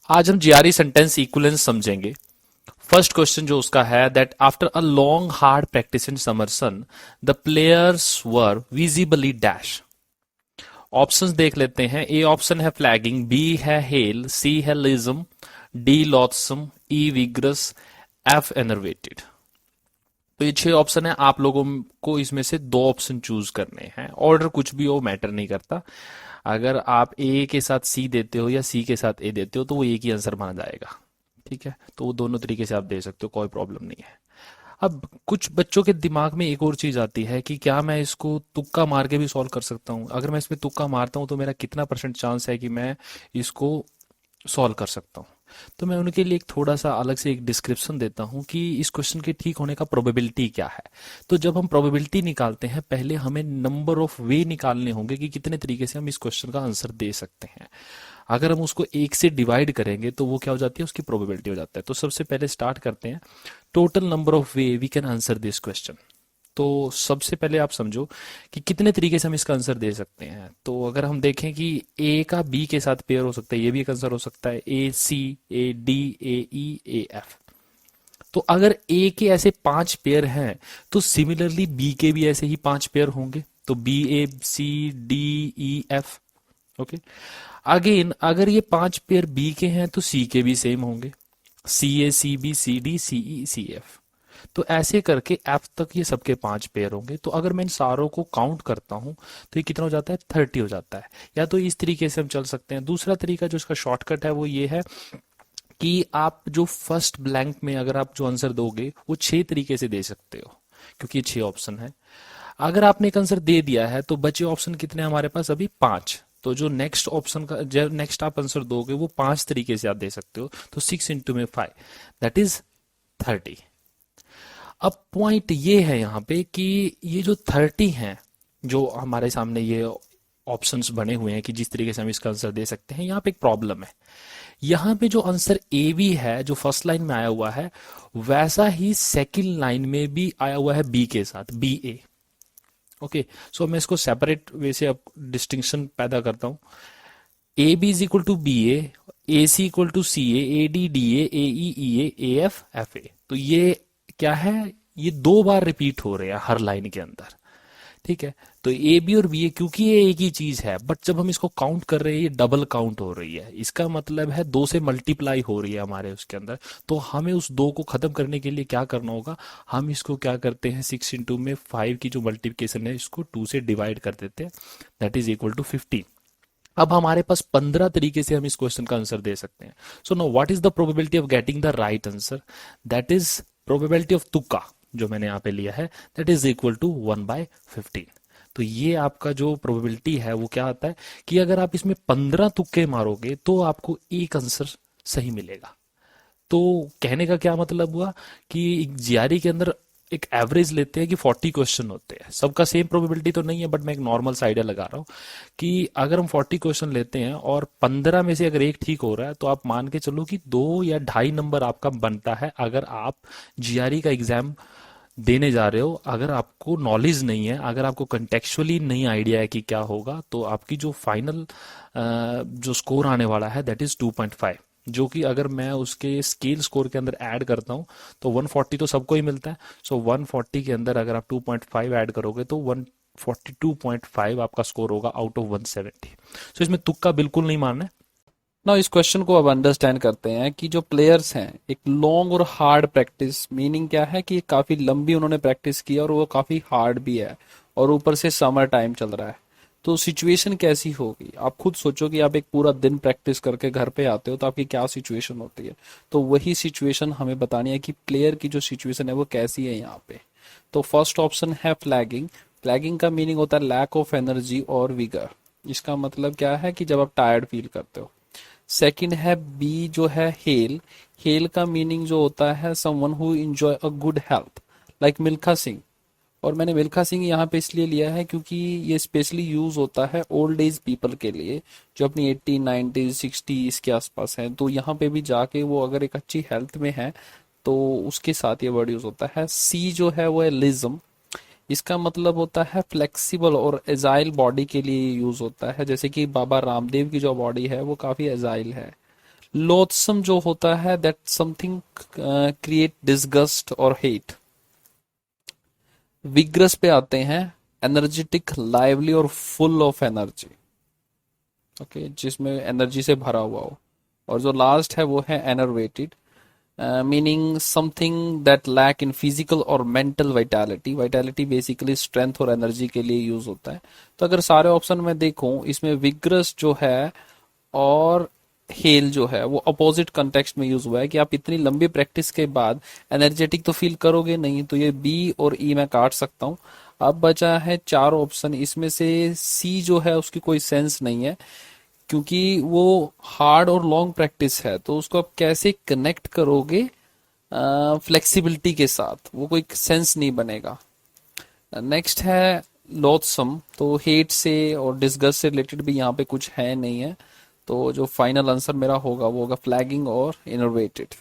आज हम GRE sentence equivalence समझेंगे। फर्स्ट क्वेश्चन जो उसका है that after a long hard practice in summer sun the players were visibly dash. Options देख लेते हैं। ए ऑप्शन है फ्लैगिंग, बी है हेल, सी है लिज्म, D loathsome, E vigorous, F enervated. तो ये 6 ऑप्शन है, आप लोगों को इसमें से 2 ऑप्शन चूज करने हैं। ऑर्डर कुछ भी हो मैटर नहीं करता। अगर आप ए के साथ सी देते हो या सी के साथ ए देते हो तो वो एक ही आंसर माना जाएगा। ठीक है, तो वो दोनों तरीके से आप दे सकते हो, कोई प्रॉब्लम नहीं है। अब कुछ बच्चों के दिमाग में एक और चीज आती है कि क्या मैं इसको तुक्का मार के भी सॉल्व कर सकता हूँ? अगर मैं इसमें तुक्का मारता हूँ तो मेरा कितना परसेंट चांस है कि मैं इसको सॉल्व कर सकता हूँ? तो मैं उनके लिए एक थोड़ा सा अलग से एक डिस्क्रिप्शन देता हूँ कि इस क्वेश्चन के ठीक होने का प्रोबेबिलिटी क्या है। तो जब हम प्रोबेबिलिटी निकालते हैं, पहले हमें नंबर ऑफ वे निकालने होंगे कि कितने तरीके से हम इस क्वेश्चन का आंसर दे सकते हैं। अगर हम उसको एक से डिवाइड करेंगे तो वो क्या हो जाती है, उसकी प्रोबेबिलिटी हो जाता है। तो सबसे पहले स्टार्ट करते हैं, total number of ways we can answer this question. तो सबसे पहले आप समझो कि कितने तरीके से हम इसका आंसर दे सकते हैं। तो अगर हम देखें कि ए का बी के साथ पेयर हो सकता है, ये भी एक आंसर हो सकता है, ए सी, A D, A E, A F. तो अगर ए के ऐसे 5 पेयर हैं तो सिमिलरली बी के भी ऐसे ही 5 पेयर होंगे। तो B, A, C, D, E, F. Okay. Again अगर ये 5 पेयर बी के हैं तो सी के भी सेम होंगे, सी ए, सी बी, सी डी, सी ई, सी एफ। तो ऐसे करके एफ तक ये सबके 5 पेयर होंगे। तो अगर मैं इन सारों को काउंट करता हूं तो ये कितना हो जाता है, 30 हो जाता है। या तो इस तरीके से हम चल सकते हैं। दूसरा तरीका जो इसका शॉर्टकट है वो ये है कि आप जो फर्स्ट ब्लैंक में अगर आप जो आंसर दोगे वो 6 तरीके से दे सकते हो, क्योंकि ये 6 ऑप्शन है। अगर आपने एक आंसर दे दिया है तो बचे ऑप्शन कितने हैं हमारे पास, अभी 5। तो जो नेक्स्ट ऑप्शन का जो नेक्स्ट आप आंसर दोगे वो 5 तरीके से आप दे सकते हो। तो 6 × 5 दैट इज 30। अब पॉइंट ये है यहाँ पे कि ये जो 30 हैं, जो हमारे सामने ये ऑप्शंस बने हुए हैं कि जिस तरीके से हम इसका आंसर दे सकते हैं, यहाँ पे एक प्रॉब्लम है। यहाँ पे जो आंसर ए बी है जो फर्स्ट लाइन में आया हुआ है, वैसा ही सेकंड लाइन में भी आया हुआ है बी के साथ, बी ए। ओके, सो मैं इसको सेपरेट वे से अब डिस्टिंक्शन पैदा करता हूँ। A B is equal to B A C equal to C A D D A E E A F F A. तो ये क्या है, ये 2 बार रिपीट हो रहे हैं हर लाइन के अंदर। ठीक है, तो ए बी और बी ए क्योंकि ये एक ही चीज है, बट जब हम इसको काउंट कर रहे हैं ये डबल काउंट हो रही है। इसका मतलब है 2 से मल्टीप्लाई हो रही है हमारे उसके अंदर। तो हमें उस 2 को खत्म करने के लिए क्या करना होगा, हम इसको क्या करते हैं, 6 × 5 की जो मल्टीप्लिकेशन है इसको 2 से डिवाइड कर देते हैं, दैट इज इक्वल टू 15। अब हमारे पास 15 तरीके से हम इस क्वेश्चन का आंसर दे सकते हैं। So know what is the probability of getting the right answer, that is probability of तुक्का जो मैंने यहाँ पे लिया है, दैट इज इक्वल टू 1/15। तो ये आपका जो प्रोबेबिलिटी है वो क्या आता है कि अगर आप इसमें 15 तुक्के मारोगे तो आपको एक आंसर सही मिलेगा। तो कहने का क्या मतलब हुआ कि जीआरई के अंदर एक एवरेज लेते हैं कि 40 क्वेश्चन होते हैं। सबका सेम प्रोबेबिलिटी तो नहीं है, बट मैं एक नॉर्मल सा आइडिया लगा रहा हूँ कि अगर हम 40 क्वेश्चन लेते हैं और 15 में से अगर एक ठीक हो रहा है तो आप मान के चलो कि 2 या 2.5 नंबर आपका बनता है। अगर आप जीआरई का एग्जाम देने जा रहे हो, अगर आपको नॉलेज नहीं है, अगर आपको कंटेक्चुअली नहीं आइडिया है कि क्या होगा, तो आपकी जो फाइनल जो स्कोर आने वाला है दैट इज 2.5। जो कि अगर मैं उसके स्केल स्कोर के अंदर ऐड करता हूँ तो 140 तो सबको ही मिलता है। सो 140 के अंदर अगर आप 2.5 ऐड करोगे तो 142.5 आपका स्कोर होगा आउट ऑफ 170। सो इसमें तुक्का बिल्कुल नहीं मारना है। ना इस क्वेश्चन को अब अंडरस्टैंड करते हैं कि जो प्लेयर्स हैं एक लॉन्ग और हार्ड प्रैक्टिस, मीनिंग क्या है कि काफ़ी लंबी उन्होंने प्रैक्टिस की और वो काफ़ी हार्ड भी है, और ऊपर से समर टाइम चल रहा है। तो सिचुएशन कैसी होगी, आप खुद सोचो कि आप एक पूरा दिन प्रैक्टिस करके घर पे आते हो तो आपकी क्या सिचुएशन होती है। तो वही सिचुएशन हमें बतानी है कि प्लेयर की जो सिचुएशन है वो कैसी है यहाँ पे। तो फर्स्ट ऑप्शन है फ्लैगिंग। फ्लैगिंग का मीनिंग होता है लैक ऑफ एनर्जी और विगर। इसका मतलब क्या है कि जब आप टायर्ड फील करते हो। सेकंड है बी जो है हेल। हेल का मीनिंग जो होता है someone who enjoy a good health, like Milkha Singh. और मैंने मिल्खा सिंह यहाँ पे इसलिए लिया है क्योंकि ये स्पेशली यूज होता है ओल्ड एज पीपल के लिए जो अपनी 80 90 60 के आसपास है। तो यहाँ पे भी जाके वो अगर एक अच्छी हेल्थ में है तो उसके साथ ये वर्ड यूज होता है। सी जो है वो है लिज्म। इसका मतलब होता है फ्लेक्सिबल और एजाइल बॉडी के लिए यूज होता है, जैसे कि बाबा रामदेव की जो बॉडी है वो काफी एजाइल है। लोथसम जो होता है दैट समथिंग क्रिएट डिसगस्ट और हेट। विग्रस पे आते हैं एनर्जेटिक, लाइवली और फुल ऑफ एनर्जी। ओके, जिसमें एनर्जी से भरा हुआ हो। और जो लास्ट है वो है enervated, meaning something that lack in physical or mental vitality. Vitality basically strength और एनर्जी के लिए यूज होता है। तो अगर सारे ऑप्शन में देखूं, इसमें विग्रस जो है और हेल जो है वो अपोजिट कंटेक्स्ट में यूज हुआ है कि आप इतनी लंबी प्रैक्टिस के बाद एनर्जेटिक तो फील करोगे नहीं। तो ये बी और ई मैं काट सकता हूँ। अब बचा है चार ऑप्शन, इसमें से सी जो है उसकी कोई सेंस नहीं है, क्योंकि वो हार्ड और लॉन्ग प्रैक्टिस है। तो उसको आप कैसे कनेक्ट करोगे फ्लेक्सिबिलिटी के साथ, वो कोई सेंस नहीं बनेगा। नेक्स्ट है लोथसम, तो हेट से और डिसगस्ट से रिलेटेड भी यहाँ पे कुछ है नहीं है। तो जो फाइनल आंसर मेरा होगा वो होगा फ्लैगिंग और इनोवेटेड।